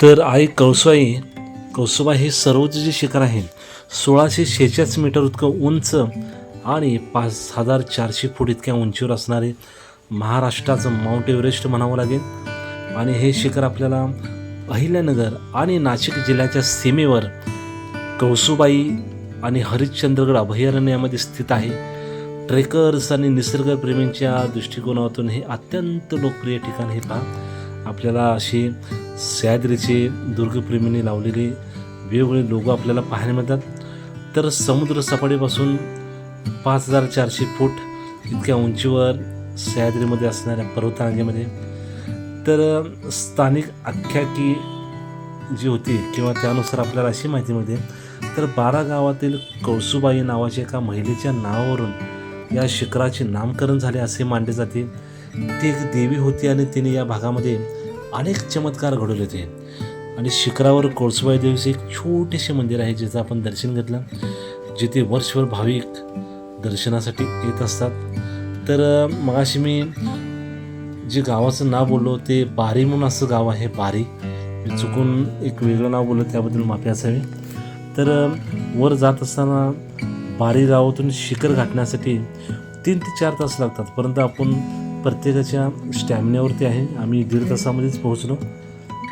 तर आई कळसुबाई हे सर्वोच्च जे शिखर आहे 1646 मीटर इतकं उंच आणि 5400 फूट इतक्या उंचीवर असणारे महाराष्ट्राचं माउंट एव्हरेस्ट म्हणावं लागेल. आणि हे शिखर आपल्याला अहिल्यानगर आणि नाशिक जिल्ह्याच्या सीमेवर कळसुबाई आणि हरिश्चंद्रगड अभयारण्यामध्ये स्थित आहे. ट्रेकर्स आणि निसर्गप्रेमींच्या दृष्टिकोनातून हे अत्यंत लोकप्रिय ठिकाण हे पहा. आपल्याला अशी सह्याद्रीचे दुर्गप्रेमींनी लावलेले वेगवेगळे लोगो आपल्याला पाहायला मिळतात. तर समुद्र सपाटीपासून 5400 फूट इतक्या उंचीवर सह्याद्रीमध्ये असणाऱ्या पर्वतरांगेमध्ये तर स्थानिक आख्यायिकी जी होती किंवा त्यानुसार आपल्याला अशी माहिती मिळते तर 12 गावातील कळसुबाई नावाच्या एका महिलेच्या नावावरून या शिखराचे नामकरण झाले असे मानले जाते. ती एक देवी होती आणि तिने या भागामध्ये अनेक चमत्कार घडवले होते. आणि शिखरावर कळसुबाई देवीचे एक छोटेसे मंदिर आहे जिचं आपण दर्शन घेतलं, जिथे वर्षभर भाविक दर्शनासाठी येत असतात. तर मगाशी मी जे गावाचं नाव बोललो ते बारी म्हणून असं गाव आहे. बारी मी चुकून एक वेगळं नाव बोललो त्याबद्दल माफी असावी. तर वर जात असताना बारी गावातून शिखर गाठण्यासाठी 3 ते 4 तास लागतात, परंतु आपण प्रत्येकाच्या स्टॅमिनावरती आहे. आम्ही 1.5 तासामध्येच पोहोचलो.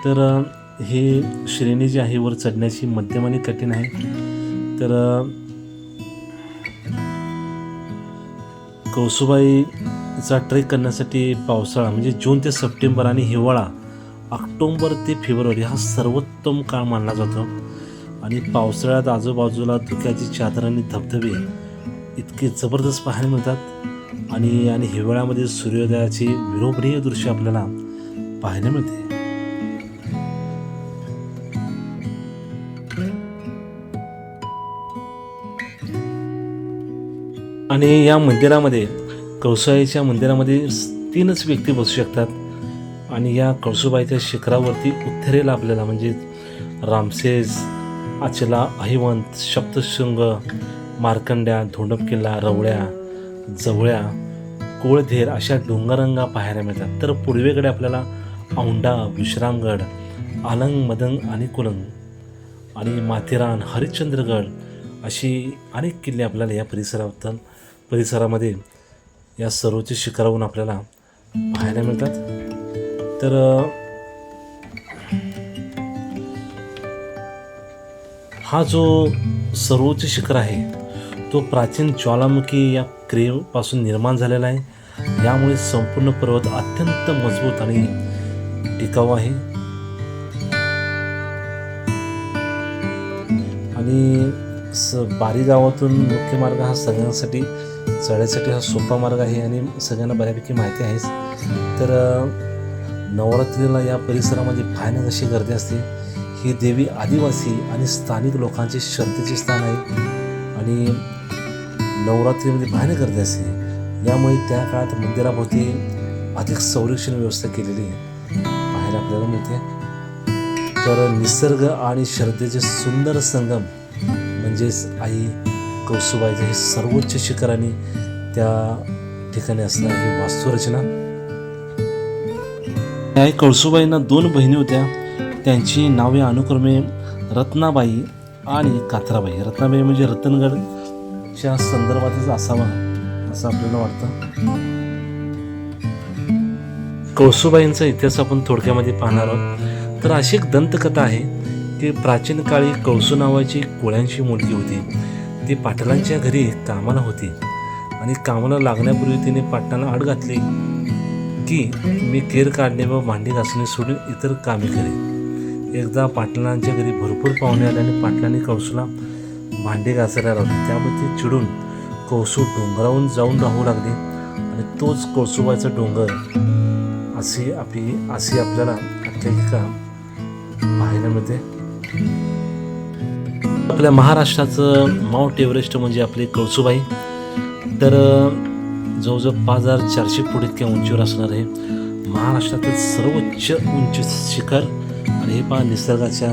तर हे श्रेणी जी आहे वर चढण्याची मध्यम आणि कठीण आहे. तर कळसुबाईचा ट्रेक करण्यासाठी पावसाळा म्हणजे जून ते सप्टेंबर आणि हिवाळा ऑक्टोबर ते फेब्रुवारी हा सर्वोत्तम काळ मानला जातो. आणि पावसाळ्यात आजूबाजूला धुक्याची चादर आणि धबधबे इतके जबरदस्त पाहायला मिळतात. आणि हिवाळ्यामध्ये सूर्योदयाची विलोभनीय दृश्य आपल्याला पाहायला मिळते. आणि या मंदिरामध्ये कळसुबाईच्या मंदिरामध्ये 3च व्यक्ती बसू शकतात. आणि या कळसुबाईच्या शिखरावरती उत्तरेला आपल्याला म्हणजे रामसेस, अचला, अहिवंत, सप्तशृंग, मार्कंड्या, धोंडप किल्ला, रवळ्या, जवळ्या, कोळधेर अशा डोंगररांगा पाहायला मिळतात. तर पूर्वेकडे आपल्याला औंढा, विश्रामगड, आलंग, मदंग आणि कुलंग आणि माथेरान, हरिश्चंद्रगड अशी अनेक किल्ले आपल्याला या परिसरामध्ये या सर्वोच्च शिखरावरून आपल्याला पाहायला मिळतात. तर हा जो सर्वोच्च शिखर आहे तो प्राचीन ज्वालामुखी या क्रियेपासून निर्माण झालेला आहे. यामुळे संपूर्ण पर्वत अत्यंत मजबूत आणि टिकाऊ आहे. आणि बारी गावातून मुख्य मार्ग हा सगळ्यांसाठी चढायसाठी हा सोपा मार्ग आहे आणि सगळ्यांना बऱ्यापैकी माहिती आहेच. तर नवरात्रीला या परिसरामध्ये भयानक अशी गर्दी असते. ही देवी आदिवासी आणि स्थानिक लोकांचे श्रद्धेचे स्थान आहे आणि नवरात्रीमध्ये भयानक गर्दी असते. यामुळे त्या काळात मंदिराभोवती अधिक संरक्षण व्यवस्था केलेली पाहायला आपल्याला मिळते. तर निसर्ग आणि श्रद्धेचे सुंदर संगम म्हणजेच आई कळसुबाईचे हे सर्वोच्च शिखर आणि त्या ठिकाणी असणारी वास्तुरचना. आई कळसुबाईंना 2 बहिणी होत्या. त्यांची नावे अनुक्रमे रत्नाबाई आणि कात्राबाई. रत्नाबाई म्हणजे रतनगडच्या संदर्भातच असावा असं आपल्याला वाटतं. कळसुबाईंचा इतिहास आपण थोडक्यामध्ये पाहणार आहोत. तर अशी एक दंतकथा आहे की प्राचीन काळी कळसू नावाची कोळ्यांची मुलगी होती. ती पाटलांच्या घरी कामाला होती आणि कामाला लागण्यापूर्वी तिने पाटलांना अट घातली की मी केर काढणे व भांडी घासणे सोडून इतर कामे करेन. एकदा पाटलांच्या घरी भरपूर पाहुणे आले आणि पाटलांनी कळसूला भांडी घासायला लावली. त्यामुळे ती चिडून कळसू डोंगरावरून जाऊन राहू लागली आणि तोच कळसुबाईचा डोंगर अशी आपल्याला आख्यायिका पाहायला मिळते. आपल्या महाराष्ट्राचं माउंट एव्हरेस्ट म्हणजे आपले कळसुबाई. तर जवळजवळ 5400 फूट इतक्या उंचीवर असणार आहे महाराष्ट्रातील सर्वोच्च उंच शिखर. आणि हे पहा निसर्गाच्या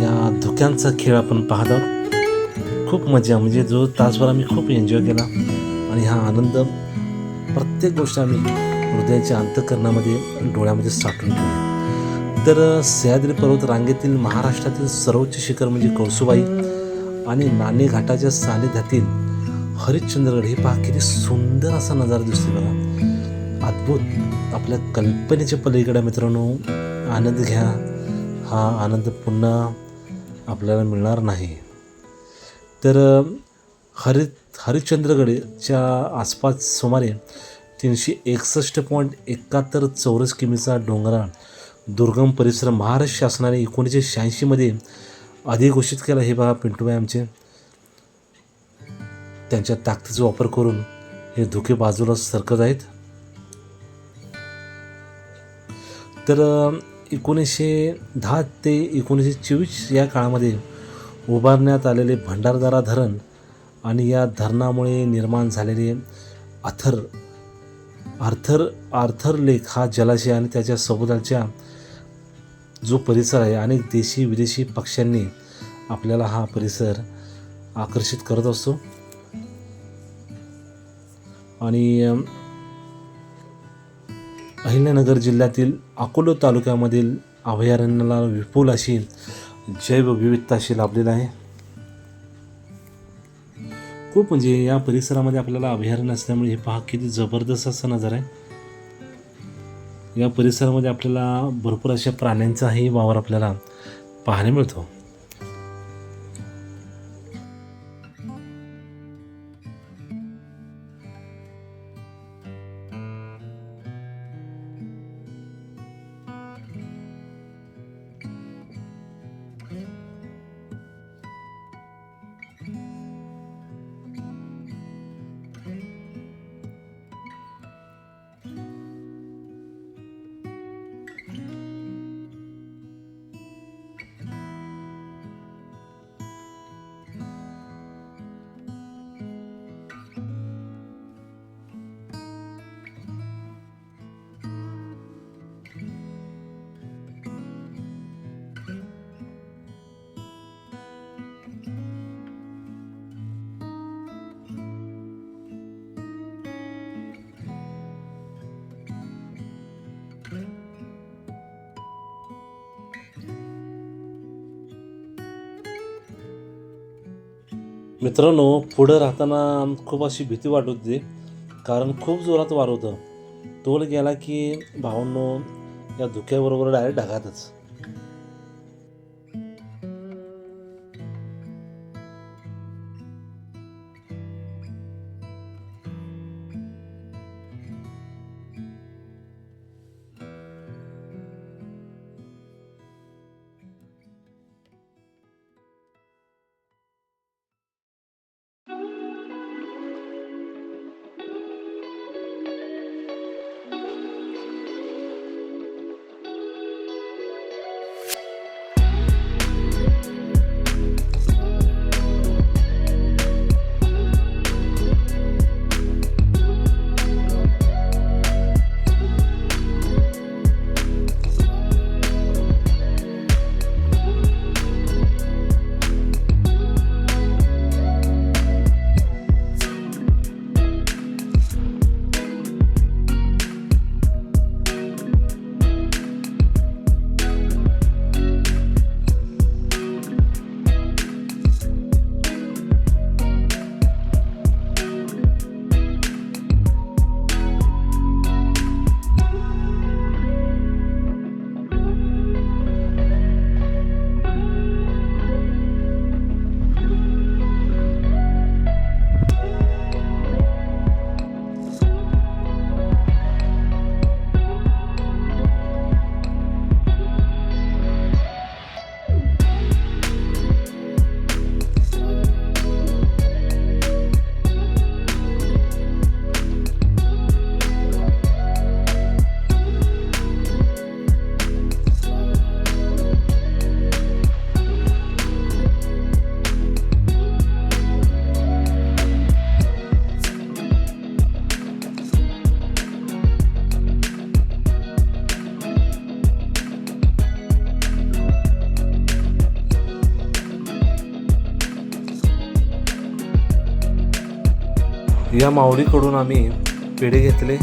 या धुक्यांचा खेळ आपण पाहत आहोत. खूप मजा म्हणजे जो तासभर आम्ही खूप एन्जॉय केला आणि हा आनंद प्रत्येक गोष्ट आम्ही हृदयाच्या अंतःकरणामध्ये डोळ्यामध्ये साठवून ठेवले. तर सह्याद्री पर्वत रांगेतील महाराष्ट्रातील सर्वोच्च शिखर म्हणजे कळसूबाई आणि नाणे घाटाच्या सानिध्यातील हरिश्चंद्रगड. हे पहा किती सुंदर असा नजारा दिसतो बघा, अद्भुत. आपल्या कल्पनेच्या पलीकडे मित्रांनो आनंद घ्या, हा आनंद पुन्हा आपल्याला मिळणार नाही. तर हरिश्चंद्रगडच्या आसपास सुमारे 361.71 चौरस किमीचा डोंगराळ दुर्गम परिसर महाराष्ट्र शासनाने 1986 अधिघोषित केला. हे बघा पिंटूबाई आमचे त्यांच्या ताकदीचा वापर करून हे धुके बाजूला सरकत आहेत. तर 1910 ते 1924 या काळामध्ये उभारण्यात आलेले भंडारदरा धरण आणि या धरणामुळे निर्माण झालेले आर्थर लेक हा जलाशय आणि त्याच्या सभोवतालच्या जो परिसर आहे, अनेक देशी विदेशी पक्ष्यांनी आपल्याला हा परिसर आकर्षित करत असतो. आणि अहिल्यानगर जिल्ह्यातील अकोला तालुक्यामधील अभयारण्याला विपुल अशी जैवविविधता अशी लाभलेली आहे. खूप म्हणजे या परिसरामध्ये आपल्याला अभयारण्य असल्यामुळे हे पहा किती जबरदस्त असा नजारा आहे. या परिसरामध्ये आपल्याला भरपूर अशा प्राण्यांचाही वावर आपल्याला पाहायला मिळतो. मित्रांनो, पुढं राहताना खूप अशी भीती वाटत होती, कारण खूप जोरात वार होतं. तोल गेला की भावांनो या धुक्याबरोबर डायरेक्ट ढगातच. या माऊलीकडून आम्ही पेढे घेतले